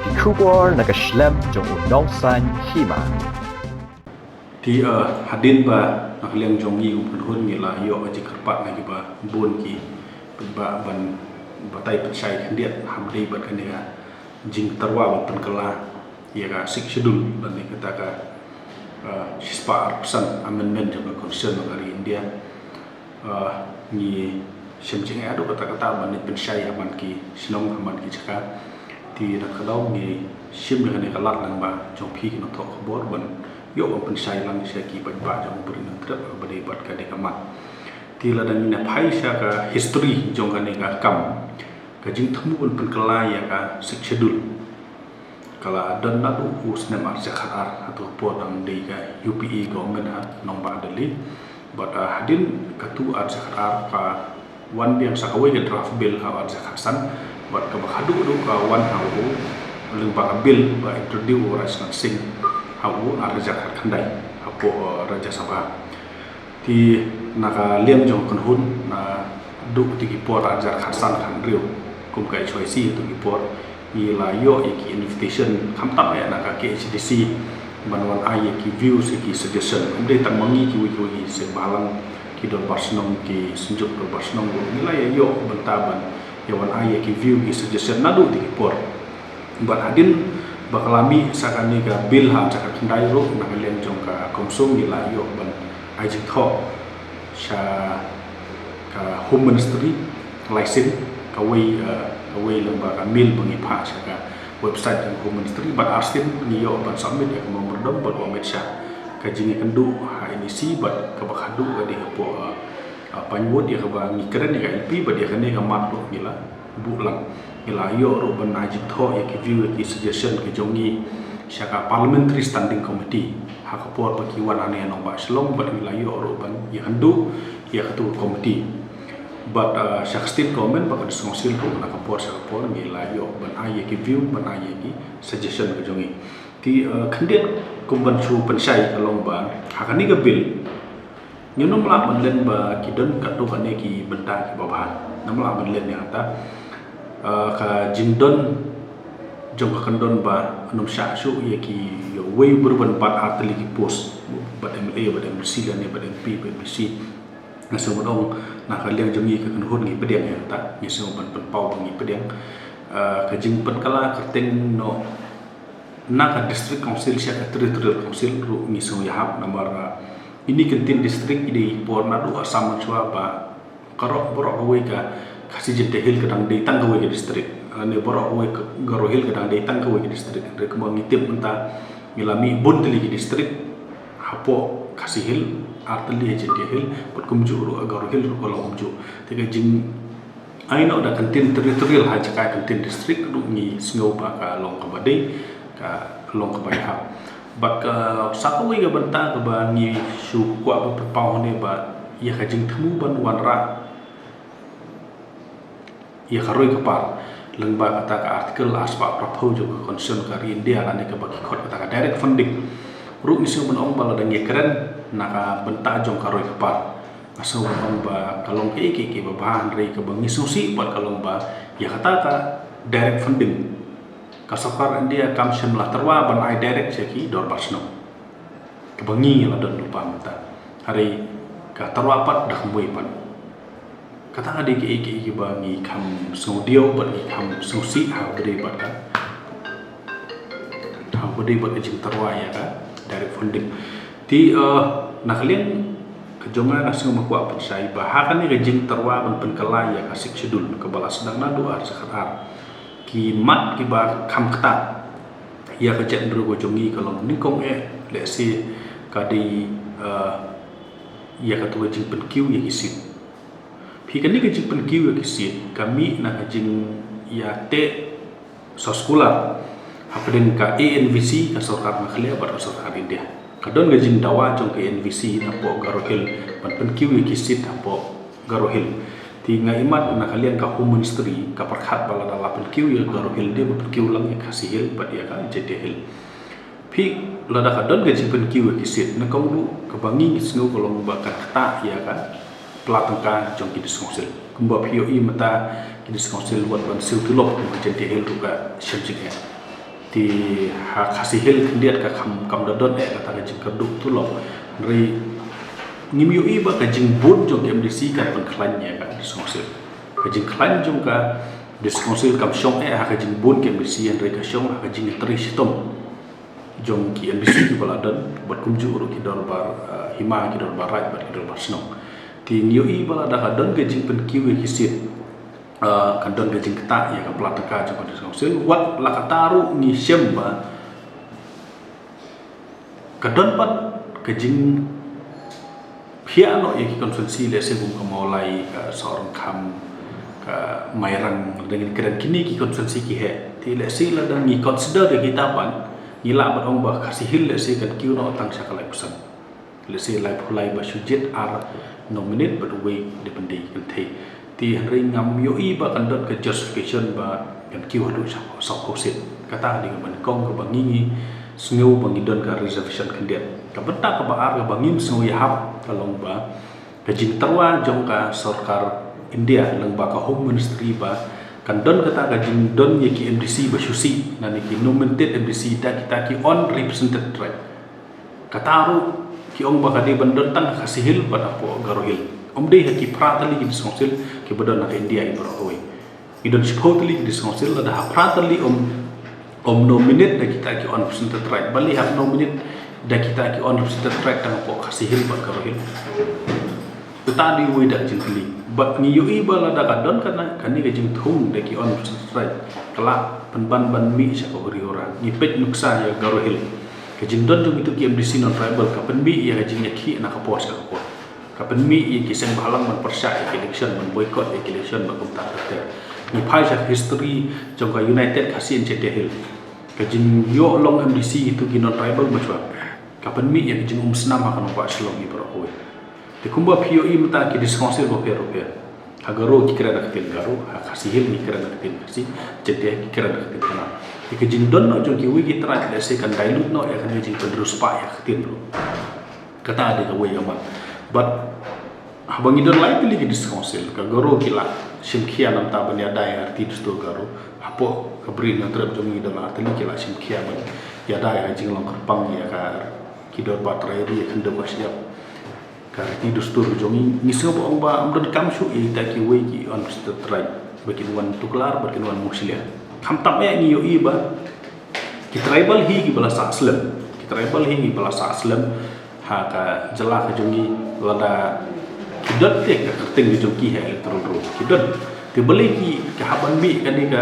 die kubor na kaslem jong unong san hima. Thì hadin ba nakaliang jong yi hun ngi la yo aji karpat na ba bon ki ba ban batai pensai kandiat hamdi bat kania jing tarwa ban kala ya ga sik schedule ban ni kata ka sispa arsan amendment jong concern dari India ni semjeng adu kata ban ni pensai aman ki sinong aman ki chaka thì nakalaw ni sim dengan kalat nang ba jong phi no thok bor ban yo ban pensai lang sia ki ban ba jong beri nang trap bade bat ka de kamat ti la dan na phai sia ka history jong kan ga kam ka jing thamu ban kala ya ka sik schedule kala dan na du usnem ar jakhar atau podang de ga UPE government ha nong ba dali but hadin katu ar jakhar ka wan biang sakawai ga draft bill ha ar jakhasan buat ke bahadu du kawan hau lembaga bil ba introduce orang sing hau arja khandai apo raja sabha ti naka liam jong kon hun na du tigi por arja khasan khan riu kum kai choi si tu gi por i la yo ki invitation kham tam ya naka ke HDC banwan ai ki views ki suggestion amde tang mangi ki wi se balang ki don barsnong ki sunjuk do barsnong ni la yo bentaban yawan ayah ki view ki suggestion nadu di por buat hadin bakalami sakani ka bil ha cakap kendai ro nakalian jong ka komsung ni la yo ban ajik tho sha ka home ministry license ka wei lembaga mil bangi pha sha ka website ng home ministry ban arsin ni yo ban submit ya mo merdom ban wamet sha ka jingi kendu ha ini si bat ka bakhadu ka di po panwod ya ba ngi keren ya LP ba dia kene ka mat lo gila bulang gila yo ro ban ajik tho ya ki view ki suggestion ki jongi syaka parliamentary standing committee ha ka por ba ki wan ane no ba slong ba gila yo ro ban ya handu ya ketua committee but syaka state government ba ka disongsil ro na ka por syaka por gila yo ban ai ki view ban ai ki suggestion ki jongi ti khandiat kumban chu pensai kalong ba ha ka ni ka bill nhưng nó làm mình lên và cái đơn cắt đồ cái này cái benda cái bảo bàn nó làm mình lên yang ta cái jin đơn trong cái đơn và nông sản số ya cái way berban bat arteli cái post bat MLA bat MC cái này bat MP bat MC nó sẽ một ông là cái liên trong như cái hôn nghị bất điện yang ta như sẽ một phần bao nghị bất điện cái jin phần kala cái tên nó na cái district council sẽ cái territorial council ru như sẽ yahap nomor ini kentin distrik ini porna du asam chua ba karok borok away ka kasi jete hil kadang de tang away ke distrik ne borok away garo hil kadang de tang away ke distrik re kemo ngitip enta milami bun teli ke distrik hapo kasi hil arteli jete hil pot kumju ru garo hil ru kolong kumju tega jing aino da kentin territorial ha jaka kentin distrik du ni sngau ba ka long ka badai ka long ka bai ha but sakawai ga banta ga ba ni su kwa ba pau ne ba ya ka jing thamu ban wan ra ya kharoi ka par leng ba kata ka article aspa propose jo concern ka India la ne ka ba ki khot kata ka direct funding ru isu ban ong ba la dang keren na ka banta jong kharoi ka par aso ong ba kalong ke ba bahan rei ka ba ngisu si ba kalong ba ya kata ka direct funding kasakar India kam semlah terwa ban ai direct seki dor basno kebangi la don lupa mata hari ka terwa pat dah mbui pan kata ade ki bangi kam saudio ban ki kam susi ha bade bat ka ha bade bat jing terwa ya ka direct funding ti nakalian kejonga nasu makwa pensai bahakan ni jing terwa ban penkala ya ka sik schedule ke balas sedang nadu ar sekarang ki mat ki ba kham khata ya ka chen ru go jongi kalong ni kong le si ka di ya ka tu jing pen kiu ya kisit phi kan ni ka jing pen kiu ya kisit kami na ka jing ya te so sekolah hapden ka ANVC ka sarkar makhlia ba sarkar India kadon ga jing dawa jong ka ANVC na po garohil pen kiu ya kisit po garohil ti nga imat na kalian ka home ministry ka perkhat bala dala penkiu ya garohil dia penkiu lang ya kasihil bat ya ka jedehil phi lada ka don gaji penkiu ya kisit na kau du ka bangi ngisngu kolong ba ka ta ya ka pelatangka jong kidis konsil kumba pio I mata kidis konsil wat ban sil tulop ka jedehil du ka shemjik ya ti kasihil kendiat ka kam dadon kata ka jing keduk tu lo ri ngim yu iba ka jing bun jong MDC ka pan klannya ka diskonsil ka jing klan jong ka diskonsil kam syong ka jing bun ke MDC ri ka syong ka jing tri sitom jong ki MDC ki baladan buat kumju ru ki dor bar hima ki dor bar right bar ki dor bar snong ti yu iba da ka don ka jing pen kiwi ki sit kan don gajing ketak ya kan pelataka jong diskonsil wat lakataru ni syamba kadon pat gajing piano yang konvensi lese bung kemulai seorang kam ke mairang dengan keren kini ki konvensi ki he ti lese la dan ni consider de kita pan ngila bat ong ba kasih hil lese kan kiu no tang sakalai pesan lese lai phulai ba sujit ar nominate but we depending kan thei ti ring ngam yo i ba kan dot ke justification ba kan kiu hadu sa kosit kata di ban kong ke bangi sngu bangi don ka reservation kandiat ka benta ka ba ar ka bangim sngu ya hab kalong ba ka jing terwa jong ka sarkar India lang ba ka home ministry ba kan don kata ka jing don ye ki MDC ba susi na ni ki nominated MDC ta kita ki on represented right kataru ki ong ba ka di bandon tang kasihil ba po garohil deh ki pratali ki diskonsil ki badon na India i bro idon supposedly ki diskonsil da pratali nominate da kita ki on represented right bali have nominate da kita ki on represented right tang po kasihil ba garohil tadi we da jintli but ni yu ibala da kadon kana kani ga jing thung da ki on represented right kala ban mi sa ko ri ora ni pet nuksa ya garohil ke jing don jung itu ki MDC non tribal ka pen mi ya ga jing ki na ka pos ka ko kapan mi i kisah bahalang man persia election man boycott election man kumta te ni phai sa history jong ka United Khasin che hil ka jin yo long MDC itu ginon tribal machwa kapan mi ya jin snam akan ba shlong i bro hoy te kumba POE mata ki diskonsil go pero agaro ki kira dak til garo ha khasihil ni kira dak til kasi che ki kira dak til kana ke jin don no jong ki wi tra le se kan dilute no ya kan jin pedrus pa ya khtin bro kata ada ka we yaman but abang idon lain pilih di diskonsil ka garo kila simkia nam ta bani ada ya arti sto garo apo kabrin na trap jom idon arti kila simkia ban ya da ya jing long kerpang ya ka kidor baterai dia kan de siap ka arti sto jom ni so ba ba amdon kam shu i ta ki we ki on sto try bakin wan tuklar bakin wan muslia kam tam ya ni yo iba ki tribal hi ki bala aslam ki tribal hi ki bala aslam ha ka jela ka jongi lada kidot te ka kerting di joki ha electoral roll kidot te beli ki ka haban bi ka ni ka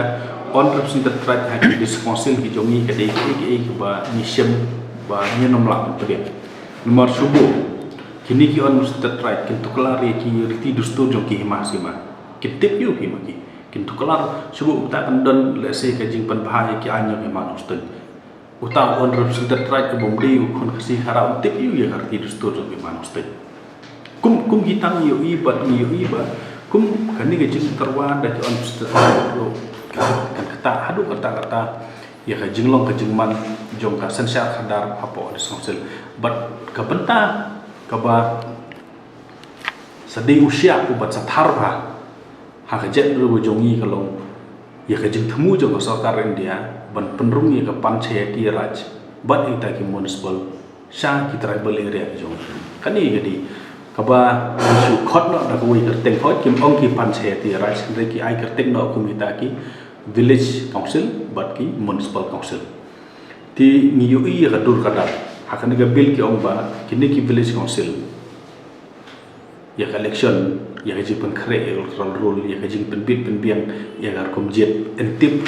on represented right ha ki diskonsil ki jongi ka de ki ba mission ba nyenom la pe nomor subuh kini ki on represented right kintu kelar ki riti dusto joki hima sima kitip yu ki maki kintu kelar subuh ta kan don le se ka jing pan bahaya ki anyo ki manustun utang on represented right bom di ukun kasi harap tip yu ya arti dusto joki manustun kum hitang yu iba kum kani gajing terwa da ki on kan kata hadu kata ya ka jinglong ka jingman jong ka sensya khadar apo diskonsil but ka benta ka ba sedih usia ubat satharba ha ka jet ru jongi kalong ya ka jing themu jong ka sarkar India ban penrung ya ka panche ki raj but ita ki municipal sha ki tribal area jong kani jadi kaba isu khot no da ko wi kerteng khot kim ong ki panche ti raj re ki ai kerteng no kumita ki village council but ki municipal council ti ni yu i ka dur kada akan ga bill ki ong ba kini ki village council ya ka election ya ka jipan khre electoral rule ya ka jing penbit penbiang ya gar komjet entip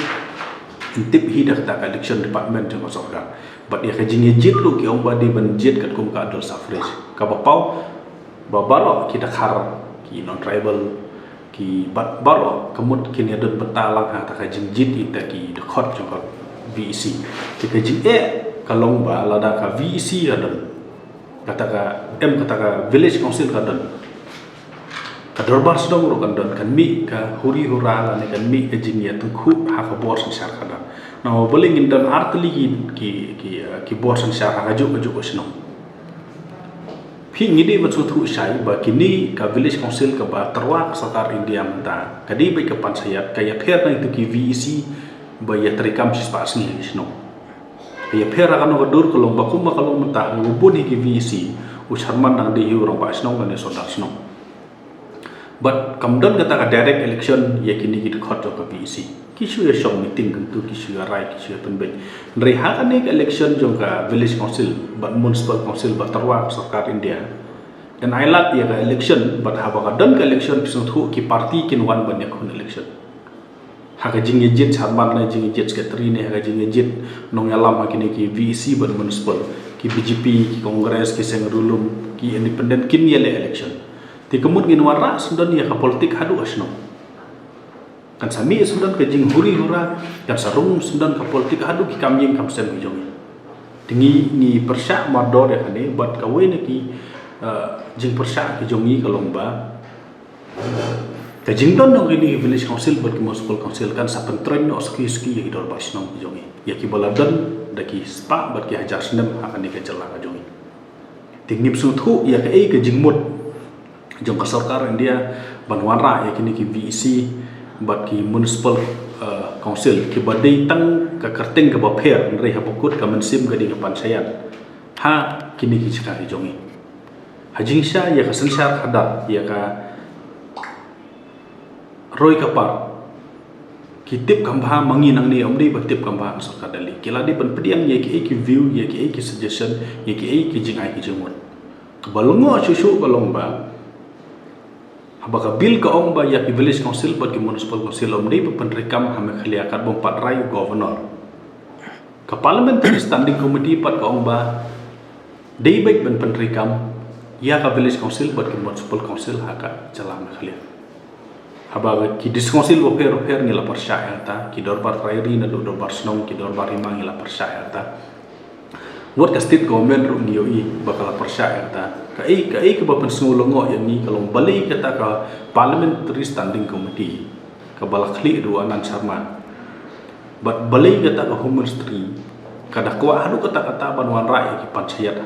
hi dak ta election department jong sarkar but ya ka jing jit lu ki ong ba di ban jet kat kum ka adol suffrage ka ba pau ba baro kita khar ki non tribal ki bat baro kemut kini don betalang ha ta ka jing jit ita ki de khot jong VEC ki ka jing kalong ba lada ka VEC adon kata ka village council kadon ka dorbar sedong ro kadon kan mi ka huri hura ne kan mi ka jing ya tungku ha ka bor sensar kada na boling indon artli ki bor sensar ha ju osno phi ngide ba thu sai ba kini ka village council ka ba terwa sarkar India menta kadi ba ka pansayat kaya pher na itu ki VEC ba ya terikam sispa asni sno ya pera kan ngadur kalau bakum kalau mentah ngubun hiki VEC usharman nang di orang pak senong dan sodak senong but kamdan kata ka direct election ya kini kita khot ke VEC kisu ya shong meeting tentu kisu ya rai kisu ya penbet dari hak ni election jong ka village council but municipal council but terwa sarkar India dan ailat ya ka election but haba ka dan ka election kisu thu ki party kin wan banyak kun election haka jing yejit charman na jing yejit sekretari ne haka jing yejit nong yalam hakini ki VEC but municipal ki BJP ki kongres ki sengrulum ki independent kin yele election ti kemut ngin wara sundan ya ka politik hadu asno kan sami sundan ka jing huri hura kan sarung sundan ka politik hadu ki kamyeng kam sem jong tingi ni persya mador ya kane but ka we ne ki jing persya ki jongi ka lomba Kajing don nong ini village council buat municipal council kan sapen tren no ski ya idor basnong jongi ya ki baladan daki spa buat ki hajar senem akan dikejelah ka jongi tingnip suthu ya ke jingmut jong ka sarkar India banwara ya kini ki VEC buat ki municipal council ki badai tang ka kerteng ka bapher nrei hapukut ka mensim ka di pancayan ha kini ki cakap jongi hajing sya ya ka sensar hadat ya ka Roy kapar kitip kambha mangi nang ni omdi batip kambha sarkar dali kila di ban pediang ye ki view ye ki suggestion ye ki jingai ki jemut balungo susu balomba habaka bil ka omba ya ki village council bat ki municipal council omdi ban rekam hame khali akar bom pat rai governor ka parliamentary standing committee pat ka omba dei baik ban rekam ya ka village council bat ki municipal council haka jalan khali Habaga ki diskonsil boper ngila percaya ta ki dorbar rairi na dorbar snong ki dorbar rimang ngila percaya ta what ka state government ru nioi bakal percaya ta ka ke bapan sngulongo yang ni kalau balik kata ka parliamentary standing committee ka balakli ru anan sarman but balik kata ka home ministry kada kwa hanu kata banwan rai ki panchayat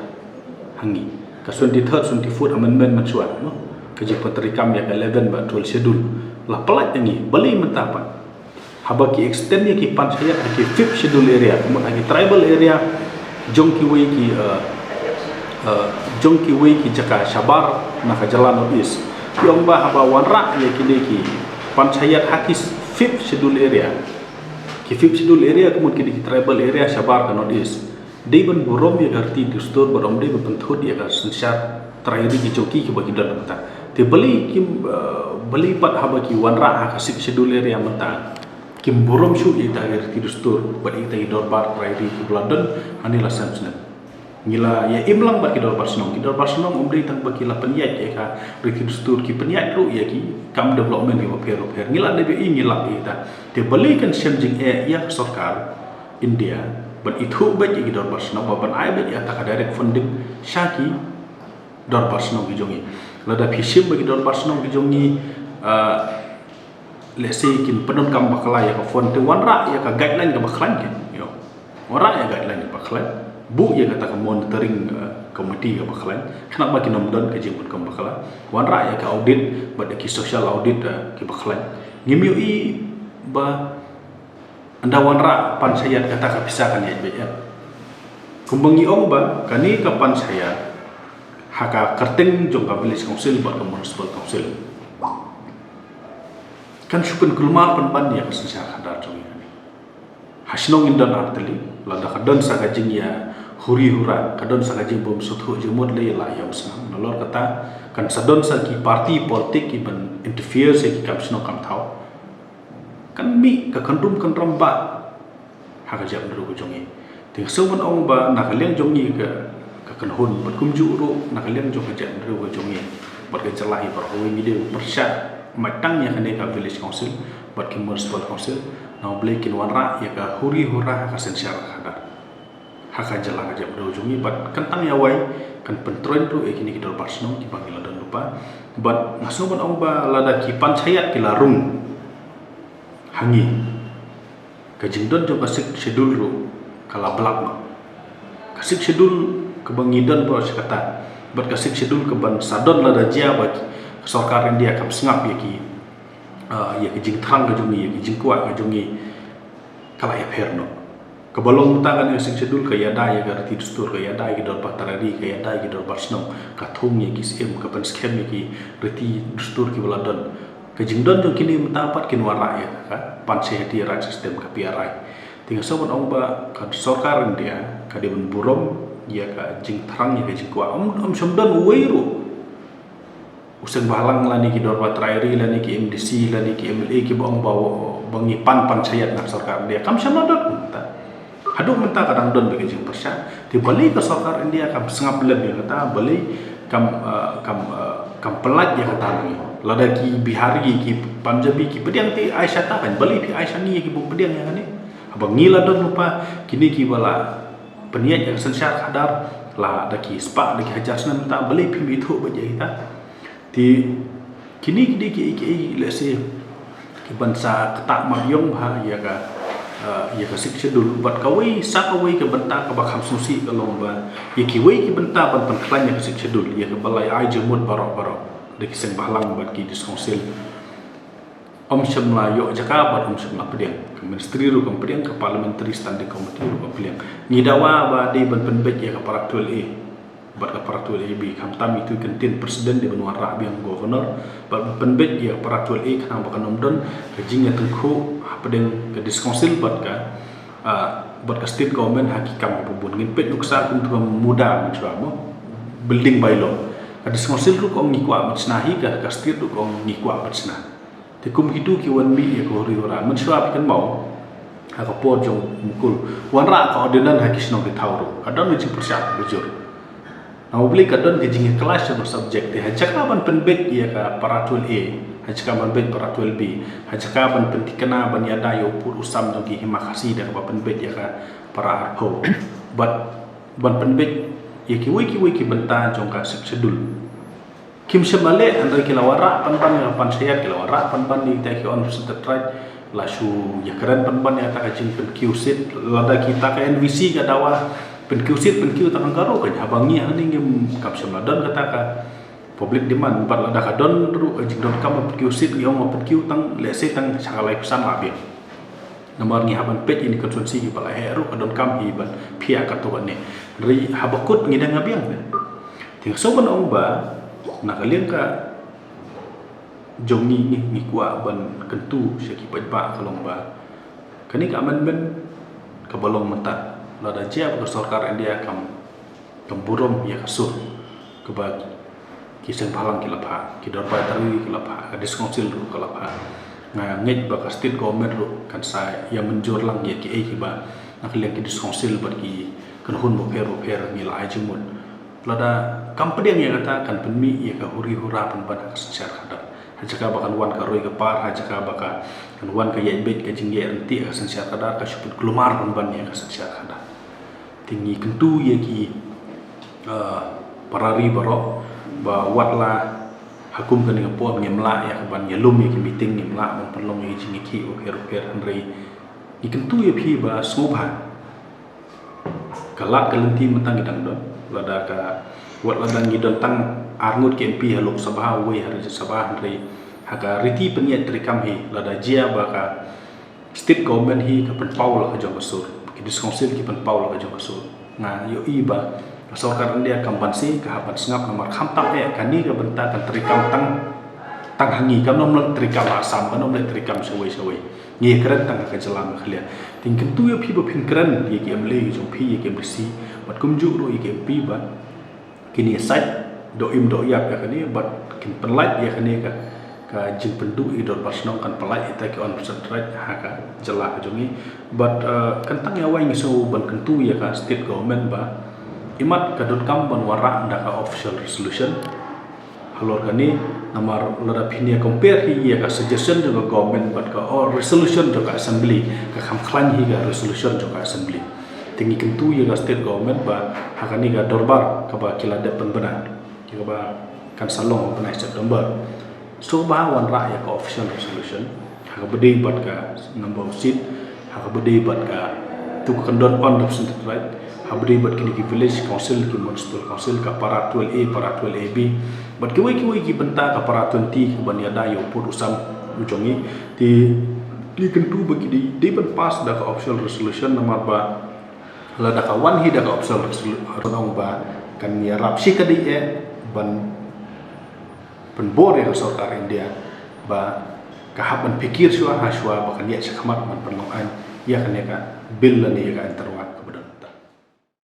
hangi ka 23rd 24th amendment mensuat no ka jipat rekam ya 11 ba 12 schedule lah pelat ini beli mentapan haba ki extend ki panchayat ki 5th schedule area kemudian ki tribal area jongki way ki jaka sabar na ka jalan is yong ba haba wanra ya ki panchayat hakis 5th schedule area ki 5th schedule area kemudian ki tribal area sabar ka is dei ban borom ya garti distur borom dei ban thod ya ka sensar terakhir ki joki ki bagi dan kata te beli pat haba ki wanra ha kasik schedule area mata kim borom shu ita agar tidustur bat ita idor bar rairi ki bladan anila samsna ngila ya imlang bat ki dor bar snong umri tang baki la penyat ya ka tidustur ki penyat ru ya ki kam development ki oper ngila de ngila ita te beli kan semjing ya sarkar India bat itu bat ki dor bar snong ban ai bat ya ta direct funding syaki dor bar snong ki jongi lada phishim bagi dor bar snong ki jongi let's say kin penun kam bakala ya ka font wanra ya ka guideline ka baklan kin yo wanra ya guideline ka baklan bu ya kata ka monitoring committee ka baklan kenapa kin nomdon ka jimput kam bakala wanra ya ka audit bad ki social audit ki baklan ngimyu i ba anda wanra pansayat kata ka pisakan ya BM kumbangi ong ba kani ka pansayat haka kerteng jong ka village council ba ka municipal council kan syupen kulmar penban ya kesensar hadar jong ini hasnong indan arteli lada kadon saga jing ya huri hura kadon saga jing bom suthu jemut le la ya usnam nolor kata kan sadon sa ki parti politik ki ban interfere se ki kam sno kam thau kan mi ka kandrum ba haka jam ru jong ini ting soman ong ba nakaliang jong ni ka kan hun bat kumju ru nakaliang jong jam ru jong ini bat ka celahi par ho mi de persya matang ya kene ka village council buat ki municipal council na boleh kin wanra ya ka huri hura ka sensar hada haka jala ka jam do jungi bat kentang ya wai kan pentroin tu kini kita pasno ki panggil dan lupa bat ngaso ban ong ba lada ki panchayat ki larung hangi ka jingdon jo kasik schedule ru kala blak ma kasik schedule ke bangidan pro kata bat kasik schedule ke ban sadon lada jia bagi sarkar India kam sengap ya ki jing thang ka jungi ya ki jing kuat ka jungi kala ya pherno kebalong mutakan yang schedule kaya dai agar ti dustur kaya dai ki dor patarari kaya dai ki dor barsno ka thong ye ki sim ka pan schem ye ki reti dustur ki baladon ka jingdon jo kini mutapat kin wara ya ka pan sehati right system ka PRI tinggal sobat ong ba ka sarkar India ka di burom ya ka jing thrang ya ka jingkwa somdon weiru usang balang lani ki dor patarari lani ki MDC lani ki MLA ki bong bawo bangi pan sayat nak sarkar India kam samadot Haduk mentah kadang don bagi jeng persya. Di balik ke sarkar India kam sengap lebih kata balik kam pelat ya kata ni. Lada ki Bihari ki Punjabi ki pediang ti Aisyah ta kan balik pi Aisyah ni ki bu pediang yang ni. Abang ngila don lupa kini ki bala peniat yang sensyar kadar lah ada ki spa lagi hajar senam tak balik pi itu baca kita. Di kini ki let's say ki bangsa ketak maryong ha ya ka ya kasih schedule buat kawai sa kawai ke bentar ke bakam susi ke lomba ya kiwai ke bentar ban penklan ya kasih schedule ya ke balai ai jemut barok de kiseng bahlang buat ki diskonsil syamla yo jaka buat syamla pediang ke ministry ru ke pediang ke parliamentary standing committee ru ke pediang ngidawa ba de ban penbet ya ke paraktul buat ke paraktul bi kam tam itu kentin presiden di benua ra biang governor buat penbet ya paraktul kana bakan nomdon ke jingnya tengku pedeng ke diskonsil buat ke state government hakikam pun ngin pet nuksa untuk muda mencoba building bylaw ke diskonsil ru ko ngikwa matsnahi ke state ru ko ngikwa matsna te kum hidu ki wan mi ya ko ri ora mencoba kan mau ha ko po jong mukul wan ra ka ordinan hakisno ke thauru kadon ni persyak bujur na obli kadon ke jingi kelas yang subjek te hajakaban penbet ya ka paratul hajakaban bet paratul B hajakaban pentikana ban yada yo pur usam jogi himakasi da ka penbet ya ka para arpo ban penbet ya ki wiki benta jong ka schedule kim semale andai kilawara pan ya pan sayat kilawara pan ni ta ki on right lasu ya keren pan ya ta ka jing pen qsit lada kita ka NVC ka dawa pen qsit pen q ta karo ka habangi ani ngem kap semladon kata ka public demand bat lada ka don ru jing don kam pen qsit yo mo pen q tang lese tang sakalai pesan labia nomor ni haban pet ini konsumsi ki bala heru ka don kam hi ban pia ka to ne ri habakut ngidang ngabiang ting so ban ong ba nak kalian ka jongi ni kuat ban kentu syaki pajba kalong ba kani ka amendment ka bolong mata lada jia ba sarkar India kam burom ya kasur ke ba kiseng palang ki lapha ki dor pa tari ki lapha ka diskonsil ru ka lapha nga ngej ba ka state government ru kan sa ya menjur lang ya ki ba nak kalian ki diskonsil ba ki kan hun bo per ngil ai jumut lada kampediang yang kata kan penmi ya ka huri hura pen ban secara kadar hajaka bakan wan ka roi ka par hajaka baka kan wan ka yai bet ka jingge anti ka secara kadar ka suput kelumar pen ban ya ka secara kadar tinggi kentu ya ki parari barok ba watla hakum kan nga po ngemla ya ban yalum ya ki meeting ngemla ban perlong ya jingi ki o her hanrei ni kentu ya phi ba sobha kalak kalenti mentang idang don lada ka wat ladang gidon tang arngut KMP haluk sabah we hari sabah hari haka riti peniat trikam hi lada jia baka state government hi ka pen paul ka jong kasur ki diskonsil ki pen paul ka jong kasur nga yo iba sarkar India kampansi ka hapan sengap nomor khamtak ya kani ka benta kan trikam tang hangi kam nom trikam asam kan nom trikam sawai ngi keren tang ka jalan khlia ting kentu ya phi ba phin keren ye ki amle jong phi ye ki mrsi bat kumju ro ye ki pi ba kini site do yap ya kani bat kin penlight ya kani ka jing pendu idor pasnong kan pelai ita ki on right ha ka jala ka jongi but kentang ya wai ngiso ban kentu ya ka state government ba imat ka dot kam ban wara nda ka official resolution halor kani namar lada phinia compare hi ya ka suggestion jo government but ka resolution jo ka assembly ka kham khlan hi ga resolution jo ka assembly tingi kentu ya ka state government ba hakani ga dorbar ka ba kilada penbana ka ba kan salong penai September so ba wan ra ya ka official resolution ha ka bede bat ka number seat ha ka bede bat ka tu kandon on represented right ha bede bat kini ki village council ki municipal council ka para 12A para 12AB bat ki ki benta ka para 20 ka ban ya da yo put usam ujongi ti li kentu bagi di ban pass da ka official resolution nomor ba la da ka wan hi da ka opsol ronong ba kan ya rap si kadi ban penbor yang sarkar India ba kahaban pikir shua ha shua ba kan ya chakmat man panlokan ya kan ya ka bill la ni ka antarwa